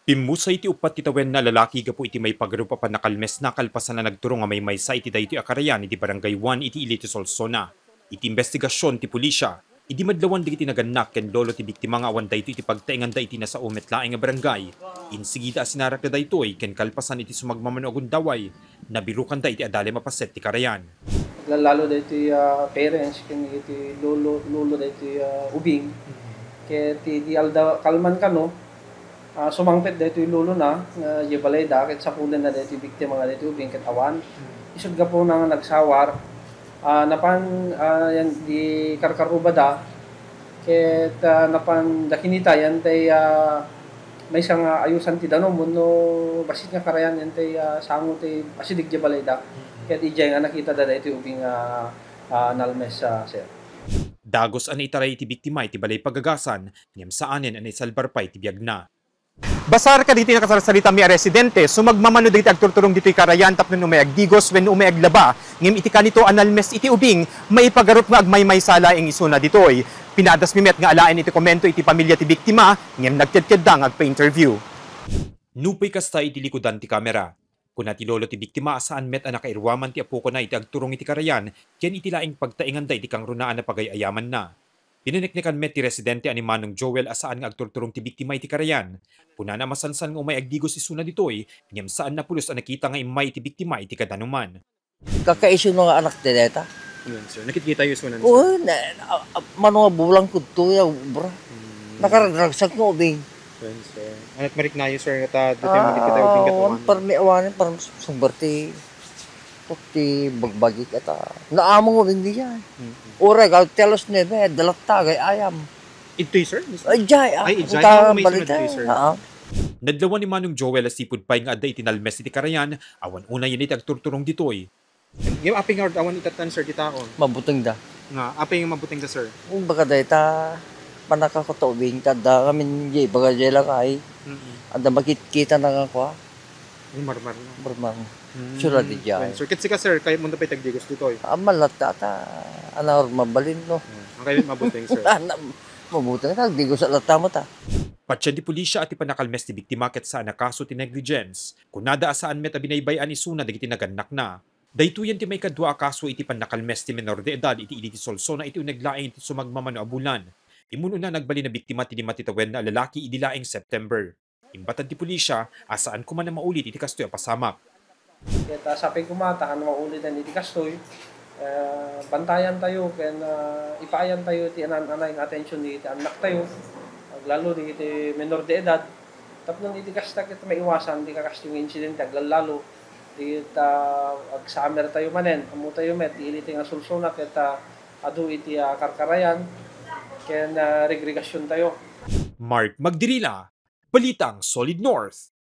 Pimusay iti upat titawen na lalaki gapo iti may pagrupa pa nakalmes na kalpasan na nagturo nga may maysa iti daytoy akarayan iti barangay 1 iti Ilito Solsona. Iti investigasyon ti pulisya, iti madlawan digiti naganak ken lolo ti biktima nga awan daytoy iti pagtaengan da iti nasa umet laeng nga barangay. Insigida sinarak na daytoy ken kalpasan iti sumagmamano agundaway, nabirukan da iti adale mapaset ti karayan. Lalo dito parents ken iti lolo dito ubing kaya ti alda kalman kano sumangpet dito lolo na balay da ket sapulan na dito biktima nga dito ubing ket awan isod ga po nang nagsawar napan yan di karkarubada ket napan dakinita yan tay may isang ayusan ti danom no basit nga karayan yan tay sango tay asidig balay da ket ijay nga nakita da dito ubing nalmes sir. Dagos an itaray iti biktima iti balay pagagasan, ngem saanen an isalbar pa iti biag na. Basar ka dito nakasarsalita mi a residente, sumagmamano dito agturturong dito'y karayan tapno umayag digos when umayag laba, ngem iti kanito analmes iti ubing, maipagarot nga agmay sala ing isuna dito'y. Pinadas mi met nga alaen iti komento iti pamilya ti biktima, ngem nagkedkeddang agpa-interview. Nupay kasta iti likodan ti kamera. Kuna ti lolo ti biktima saan met anak kairwaman ti apo ko na iti agturong iti karayan, ken iti laing pagtaingan da iti kang runaan na pagayayaman na. Pinaneknekan met ti residente ani Manong Joel asaan nga agturturong ti biktima iti karayan. Kuna na masansan nga umay agdigos isuna ditoy, ngem saan na pulos ang nakita nga imay iti biktima iti kadanuman. Kakaiso nga anak ti deta. Yun sir, nakikita yung sunan Oo, mano nga bulang ko to ya, bro. Nakaragsak no ubing. sir. Anat marik na yun sir, nga dito yung makikita yung tingkat Parang may awanin, parang sumberti. Tukti bagbagi kata. Naamang ubing di yan. Ora, kau telos nebe, dalat tagay ayam. Ito'y sir? Ay, jay. Ay, ijay. Ita, May balita. sunod sir. Nadlawan ni Manong Joel as sipud pay nga adda iti nalmes iti karayan, awan una yan iti agturturong ditoy. Yung aping hard awan itatan sir ditaon. Mabuting da. Nga, aping yung mabuting da sir. Kung baka deta, panakakoto ubing, tada kami jay, baka jay lang ay. Anda makikita na nga ko, Marmar na. bermang. Sura di jay. Sir, kitsi ka sir, kayo muna pa'y tagdigos ditoy. Malat tata, anawar mabalin no. Ang kayo mabuting sir. Mabuti na, di ko sa lata mo ta. Patsyan di pulisya at ipanakalmes ti biktima ket saan nakaso ti negligence. Kunada asaan met abinaybayan isuna dagiti naganak na. Daytoyan ti may kadwa kaso iti panakalmes ti menor de edad iti Ilito Solsona iti unaglaeng ti sumagmamano a bulan. Imuno na nagbali na biktima ti lima titawen na lalaki idilaeng September. Imbatan ti pulisya asaan kuman na maulit iti kastoy a pasamak. Ket sapay kumata ano maulit na iti kastoy bantayan tayo ken ipaayan tayo ti anay nga atensyon ni iti anak tayo lalo di iti menor de edad tapno iti kasta ket maiwasan di kakastyo nga insidente aglalalo di ag summer tayo manen amo tayo met iliti nga sulsona ket adu iti karkarayan ken regregasyon tayo. Mark Magdirila, Balitang Solid North.